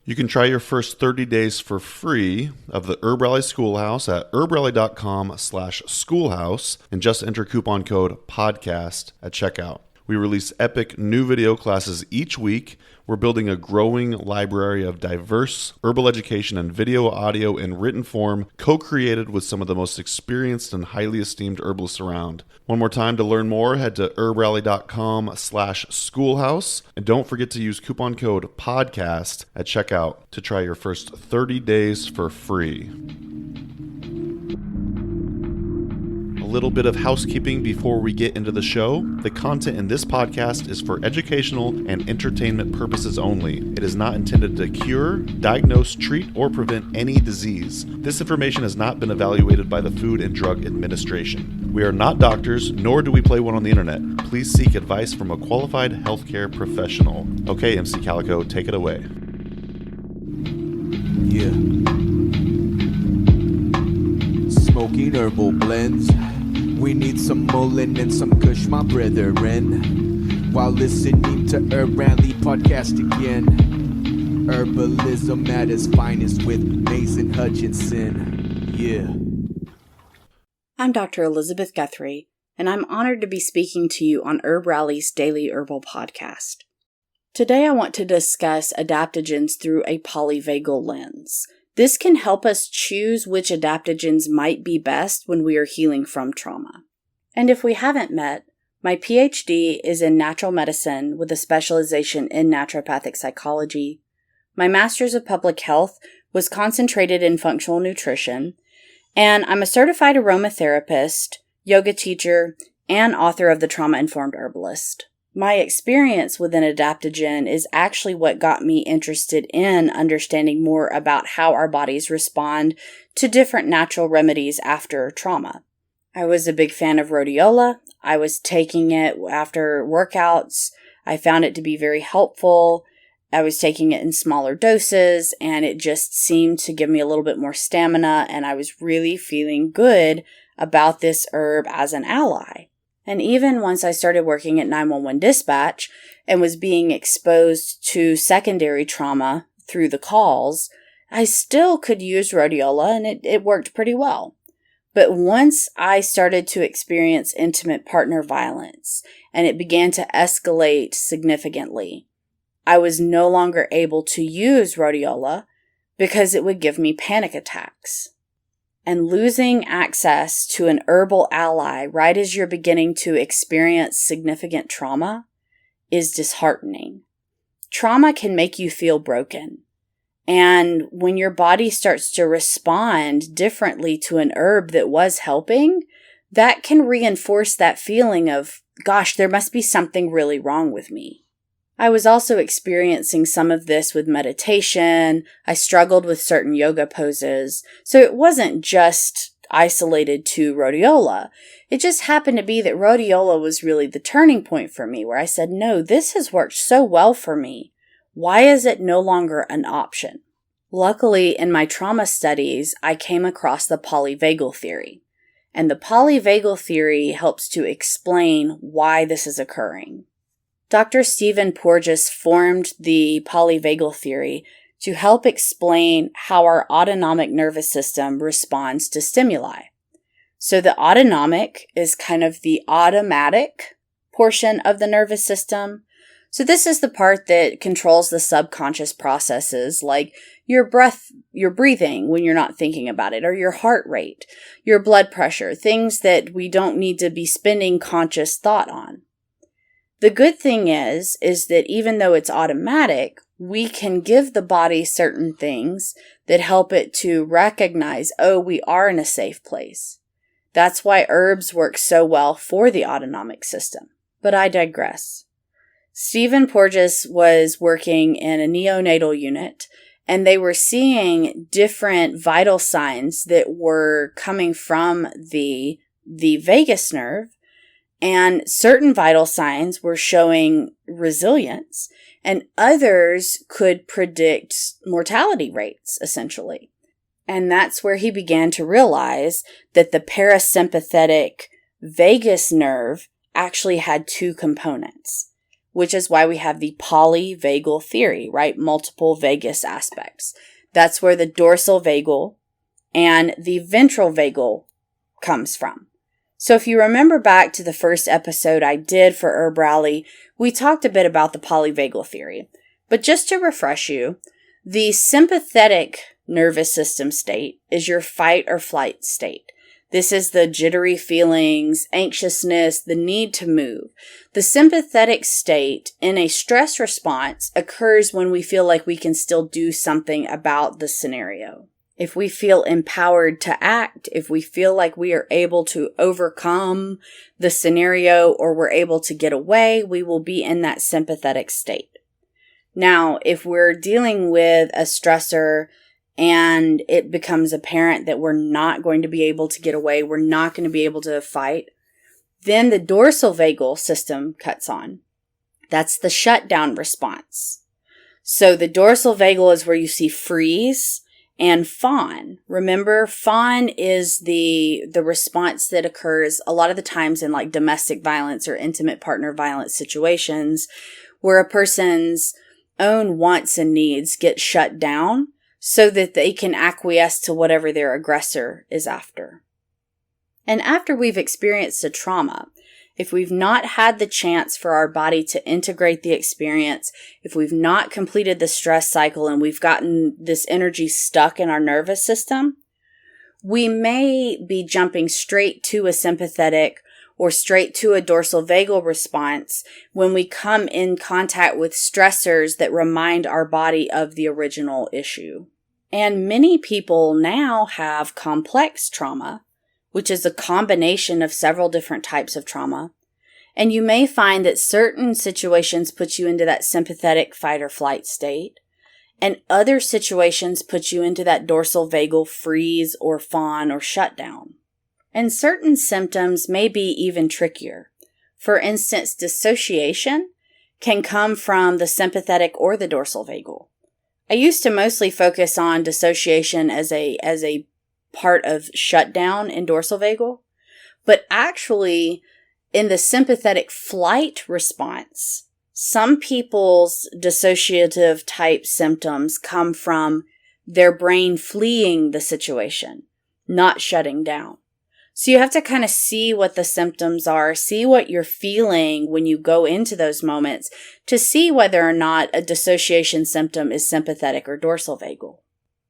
You can try your first 30 days for free of the Herb Rally Schoolhouse at herbrally.com/schoolhouse and just enter coupon code PODCAST at checkout. We release epic new video classes each week. We're building a growing library of diverse herbal education in video, audio, and written form, co-created with some of the most experienced and highly esteemed herbalists around. One more time, to learn more, head to herbrally.com/schoolhouse. And don't forget to use coupon code PODCAST at checkout to try your first 30 days for free. A little bit of housekeeping before we get into the show. The content in this podcast is for educational and entertainment purposes only. It is not intended to cure, diagnose, treat, or prevent any disease. This information has not been evaluated by the Food and Drug Administration. We are not doctors, nor do we play one on the internet. Please seek advice from a qualified healthcare professional. Okay, MC Calico, take it away. Yeah. Smoking herbal blends. We need some Mullen and some Kush, my brethren. While listening to Herb Rally podcast again. Herbalism at its finest with Mason Hutchinson. Yeah. I'm Dr. Elizabeth Guthrie, and I'm honored to be speaking to you on Herb Rally's Daily Herbal Podcast. Today I want to discuss adaptogens through a polyvagal lens. This can help us choose which adaptogens might be best when we are healing from trauma. And if we haven't met, my PhD is in natural medicine with a specialization in naturopathic psychology. My master's of public health was concentrated in functional nutrition, and I'm a certified aromatherapist, yoga teacher, and author of the Trauma Informed Herbalist. My experience with an adaptogen is actually what got me interested in understanding more about how our bodies respond to different natural remedies after trauma. I was a big fan of rhodiola. I was taking it after workouts. I found it to be very helpful. I was taking it in smaller doses, and it just seemed to give me a little bit more stamina, and I was really feeling good about this herb as an ally. And even once I started working at 911 dispatch and was being exposed to secondary trauma through the calls, I still could use rhodiola and it worked pretty well. But once I started to experience intimate partner violence and it began to escalate significantly, I was no longer able to use rhodiola because it would give me panic attacks. And losing access to an herbal ally right as you're beginning to experience significant trauma is disheartening. Trauma can make you feel broken. And when your body starts to respond differently to an herb that was helping, that can reinforce that feeling of, gosh, there must be something really wrong with me. I was also experiencing some of this with meditation. I struggled with certain yoga poses. So it wasn't just isolated to rhodiola. It just happened to be that rhodiola was really the turning point for me, where I said, no, this has worked so well for me. Why is it no longer an option? Luckily, in my trauma studies, I came across the polyvagal theory. And the polyvagal theory helps to explain why this is occurring. Dr. Stephen Porges formed the polyvagal theory to help explain how our autonomic nervous system responds to stimuli. So the autonomic is kind of the automatic portion of the nervous system. So this is the part that controls the subconscious processes like your breath, your breathing when you're not thinking about it, or your heart rate, your blood pressure, things that we don't need to be spending conscious thought on. The good thing is that even though it's automatic, we can give the body certain things that help it to recognize, oh, we are in a safe place. That's why herbs work so well for the autonomic system. But I digress. Stephen Porges was working in a neonatal unit, and they were seeing different vital signs that were coming from the vagus nerve. And certain vital signs were showing resilience, and others could predict mortality rates, essentially. And that's where he began to realize that the parasympathetic vagus nerve actually had two components. which is why we have the polyvagal theory, right? Multiple vagus aspects. That's where the dorsal vagal and the ventral vagal comes from. So if you remember back to the first episode I did for Herb Rally, we talked a bit about the polyvagal theory. But just to refresh you, the sympathetic nervous system state is your fight or flight state. This is the jittery feelings, anxiousness, the need to move. The sympathetic state in a stress response occurs when we feel like we can still do something about the scenario. If we feel empowered to act, if we feel like we are able to overcome the scenario or we're able to get away, we will be in that sympathetic state. Now, if we're dealing with a stressor and it becomes apparent that we're not going to be able to get away, we're not going to be able to fight, then the dorsal vagal system cuts on. That's the shutdown response. So the dorsal vagal is where you see freeze and fawn. Remember, fawn is the response that occurs a lot of the times in like domestic violence or intimate partner violence situations where a person's own wants and needs get shut down so that they can acquiesce to whatever their aggressor is after. And after we've experienced a trauma, if we've not had the chance for our body to integrate the experience, if we've not completed the stress cycle and we've gotten this energy stuck in our nervous system, we may be jumping straight to a sympathetic or straight to a dorsal vagal response when we come in contact with stressors that remind our body of the original issue. And many people now have complex trauma, which is a combination of several different types of trauma. And you may find that certain situations put you into that sympathetic fight or flight state, and other situations put you into that dorsal vagal freeze or fawn or shutdown. And certain symptoms may be even trickier. For instance, dissociation can come from the sympathetic or the dorsal vagal. I used to mostly focus on dissociation as a part of shutdown in dorsal vagal, but actually in the sympathetic flight response, some people's dissociative type symptoms come from their brain fleeing the situation, not shutting down. So you have to kind of see what the symptoms are, see what you're feeling when you go into those moments to see whether or not a dissociation symptom is sympathetic or dorsal vagal.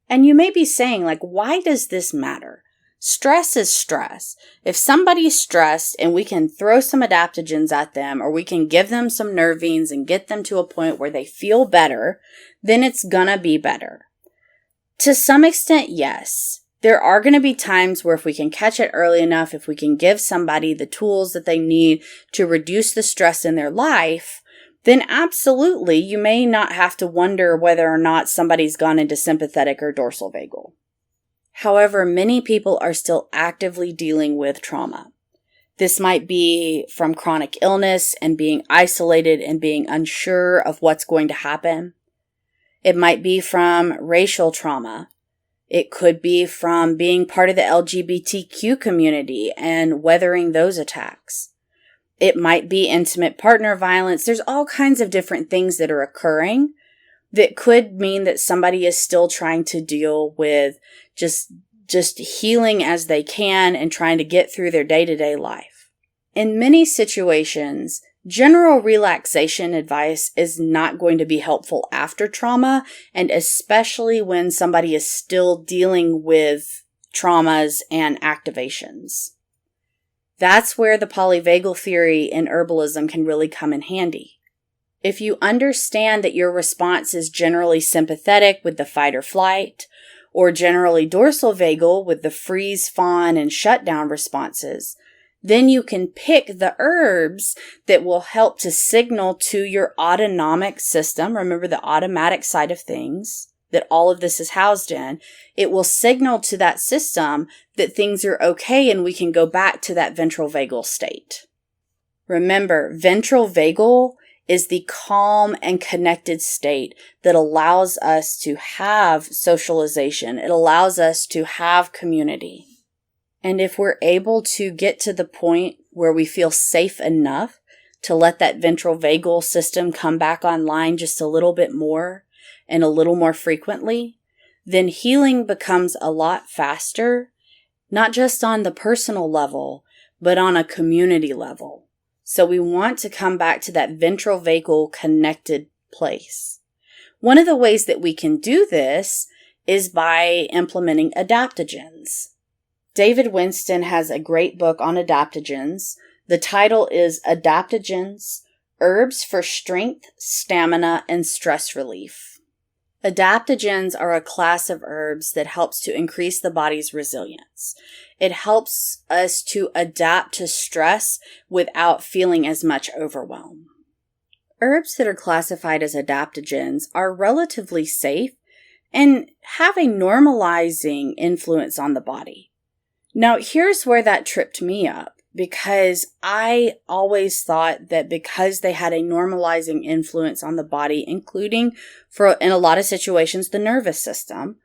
And you may be saying, like, why does this matter? Stress is stress. If somebody's stressed and we can throw some adaptogens at them or we can give them some nervines and get them to a point where they feel better, then it's gonna be better. To some extent, yes. There are going to be times where if we can catch it early enough, if we can give somebody the tools that they need to reduce the stress in their life, then absolutely you may not have to wonder whether or not somebody's gone into sympathetic or dorsal vagal. However, many people are still actively dealing with trauma. This might be from chronic illness and being isolated and being unsure of what's going to happen. It might be from racial trauma. It could be from being part of the LGBTQ community and weathering those attacks. It might be intimate partner violence. There's all kinds of different things that are occurring that could mean that somebody is still trying to deal with just healing as they can and trying to get through their day-to-day life. In many situations, general relaxation advice is not going to be helpful after trauma, and especially when somebody is still dealing with traumas and activations. That's where the polyvagal theory in herbalism can really come in handy. If you understand that your response is generally sympathetic with the fight or flight, or generally dorsal vagal with the freeze, fawn, and shutdown responses, then you can pick the herbs that will help to signal to your autonomic system. Remember the automatic side of things that all of this is housed in. It will signal to that system that things are okay and we can go back to that ventral vagal state. Remember, ventral vagal is the calm and connected state that allows us to have socialization. It allows us to have community. And if we're able to get to the point where we feel safe enough to let that ventral vagal system come back online just a little bit more and a little more frequently, then healing becomes a lot faster, not just on the personal level, but on a community level. So we want to come back to that ventral vagal connected place. One of the ways that we can do this is by implementing adaptogens. David Winston has a great book on adaptogens. The title is Adaptogens, Herbs for Strength, Stamina, and Stress Relief. Adaptogens are a class of herbs that helps to increase the body's resilience. It helps us to adapt to stress without feeling as much overwhelm. Herbs that are classified as adaptogens are relatively safe and have a normalizing influence on the body. Now, here's where that tripped me up, because I always thought that because they had a normalizing influence on the body, including in a lot of situations, the nervous system,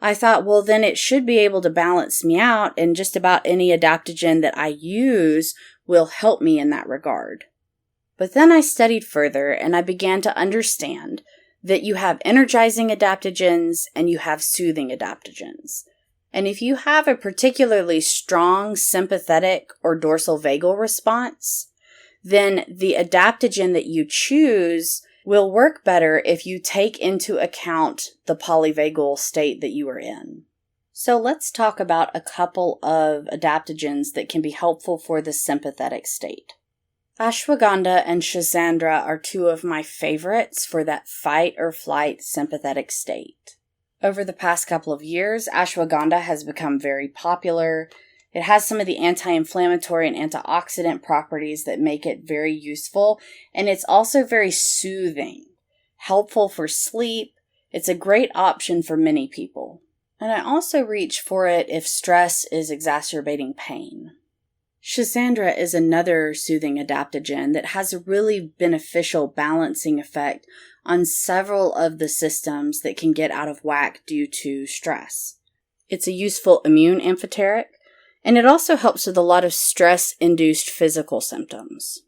I thought, well, then it should be able to balance me out, and just about any adaptogen that I use will help me in that regard. But then I studied further and I began to understand that you have energizing adaptogens and you have soothing adaptogens. And if you have a particularly strong sympathetic or dorsal vagal response, then the adaptogen that you choose will work better if you take into account the polyvagal state that you are in. So let's talk about a couple of adaptogens that can be helpful for the sympathetic state. Ashwagandha and Schisandra are two of my favorites for that fight or flight sympathetic state. Over the past couple of years, ashwagandha has become very popular. It has some of the anti-inflammatory and antioxidant properties that make it very useful, and it's also very soothing, helpful for sleep. It's a great option for many people. And I also reach for it if stress is exacerbating pain. Schisandra is another soothing adaptogen that has a really beneficial balancing effect on several of the systems that can get out of whack due to stress. It's a useful immune amphoteric, and it also helps with a lot of stress-induced physical symptoms.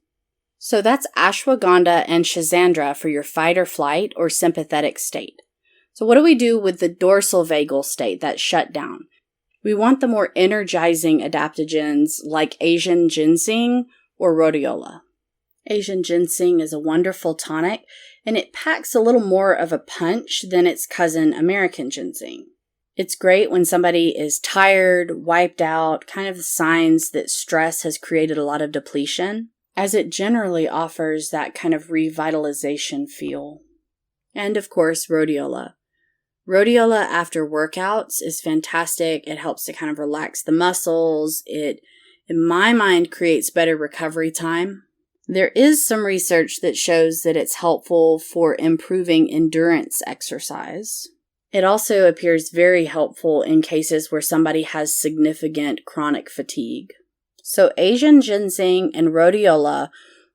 So that's ashwagandha and Schisandra for your fight or flight or sympathetic state. So what do we do with the dorsal vagal state, that shutdown? We want the more energizing adaptogens like Asian ginseng or rhodiola. Asian ginseng is a wonderful tonic, and it packs a little more of a punch than its cousin American ginseng. It's great when somebody is tired, wiped out, kind of the signs that stress has created a lot of depletion, as it generally offers that kind of revitalization feel. And of course, rhodiola. Rhodiola after workouts is fantastic. It helps to kind of relax the muscles. It, in my mind, creates better recovery time. There is some research that shows that it's helpful for improving endurance exercise. It also appears very helpful in cases where somebody has significant chronic fatigue. So Asian ginseng and rhodiola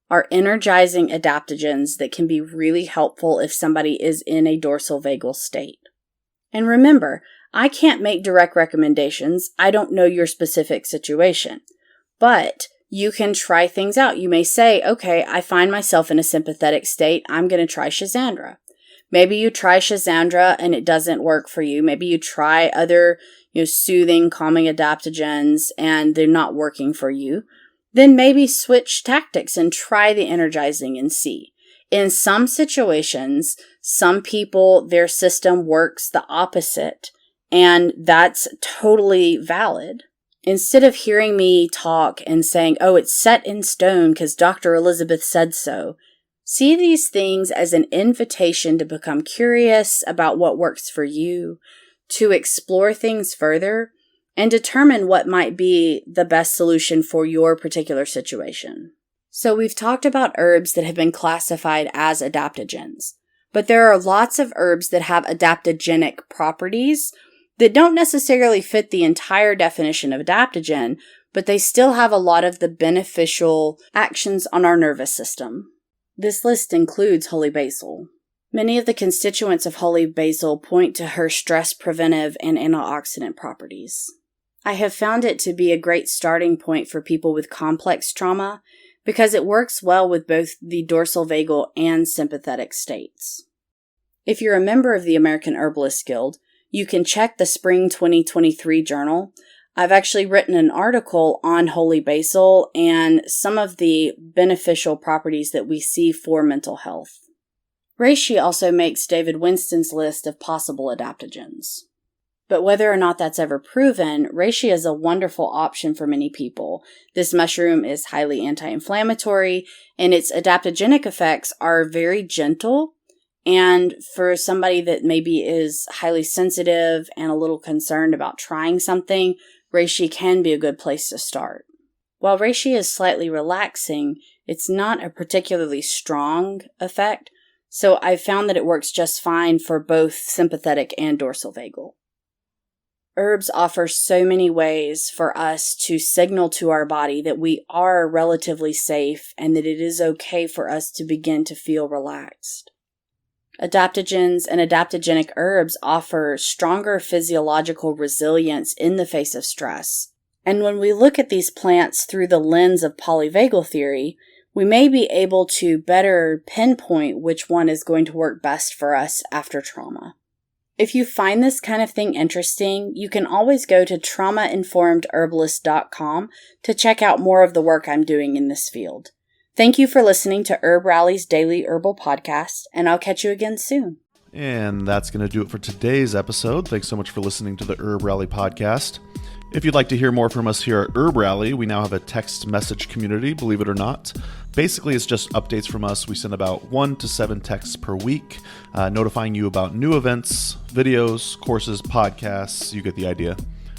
are energizing adaptogens that can be really helpful if somebody is in a dorsal vagal state. And remember, I can't make direct recommendations. I don't know your specific situation. But you can try things out. You may say, okay, I find myself in a sympathetic state. I'm going to try Schisandra. Maybe you try Schisandra and it doesn't work for you. Maybe you try other, soothing, calming adaptogens and they're not working for you. Then maybe switch tactics and try the energizing and see. In some situations, some people, their system works the opposite, and that's totally valid. Instead of hearing me talk and saying, oh, it's set in stone because Dr. Elizabeth said so, see these things as an invitation to become curious about what works for you, to explore things further, and determine what might be the best solution for your particular situation. So we've talked about herbs that have been classified as adaptogens, but there are lots of herbs that have adaptogenic properties that don't necessarily fit the entire definition of adaptogen, but they still have a lot of the beneficial actions on our nervous system. This list includes holy basil. Many of the constituents of holy basil point to her stress preventive and antioxidant properties. I have found it to be a great starting point for people with complex trauma because it works well with both the dorsal vagal and sympathetic states. If you're a member of the American Herbalist Guild, you can check the Spring 2023 journal. I've actually written an article on holy basil and some of the beneficial properties that we see for mental health. Reishi also makes David Winston's list of possible adaptogens. But whether or not that's ever proven, reishi is a wonderful option for many people. This mushroom is highly anti-inflammatory, and its adaptogenic effects are very gentle. And for somebody that maybe is highly sensitive and a little concerned about trying something, reishi can be a good place to start. While reishi is slightly relaxing, it's not a particularly strong effect, so I've found that it works just fine for both sympathetic and dorsal vagal. Herbs offer so many ways for us to signal to our body that we are relatively safe and that it is okay for us to begin to feel relaxed. Adaptogens and adaptogenic herbs offer stronger physiological resilience in the face of stress. And when we look at these plants through the lens of polyvagal theory, we may be able to better pinpoint which one is going to work best for us after trauma. If you find this kind of thing interesting, you can always go to traumainformedherbalist.com to check out more of the work I'm doing in this field. Thank you for listening to Herb Rally's Daily Herbal Podcast, and I'll catch you again soon. And that's going to do it for today's episode. Thanks so much for listening to the Herb Rally Podcast. If you'd like to hear more from us here at Herb Rally, we now have a text message community, believe it or not. Basically, it's just updates from us. We send about 1 to 7 texts per week, notifying you about new events, videos, courses, podcasts. You get the idea.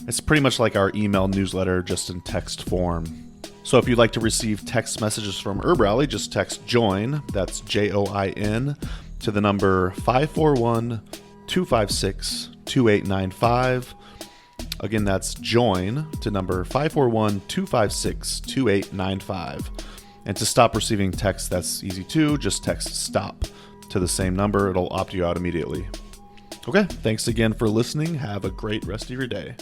It's pretty much like our email newsletter, just in text form. So if you'd like to receive text messages from Herb Rally, just text JOIN, that's JOIN, to the number 541-256-2895. Again, that's JOIN to number 541-256-2895. And to stop receiving texts, that's easy too. Just text STOP to the same number. It'll opt you out immediately. Okay, thanks again for listening. Have a great rest of your day.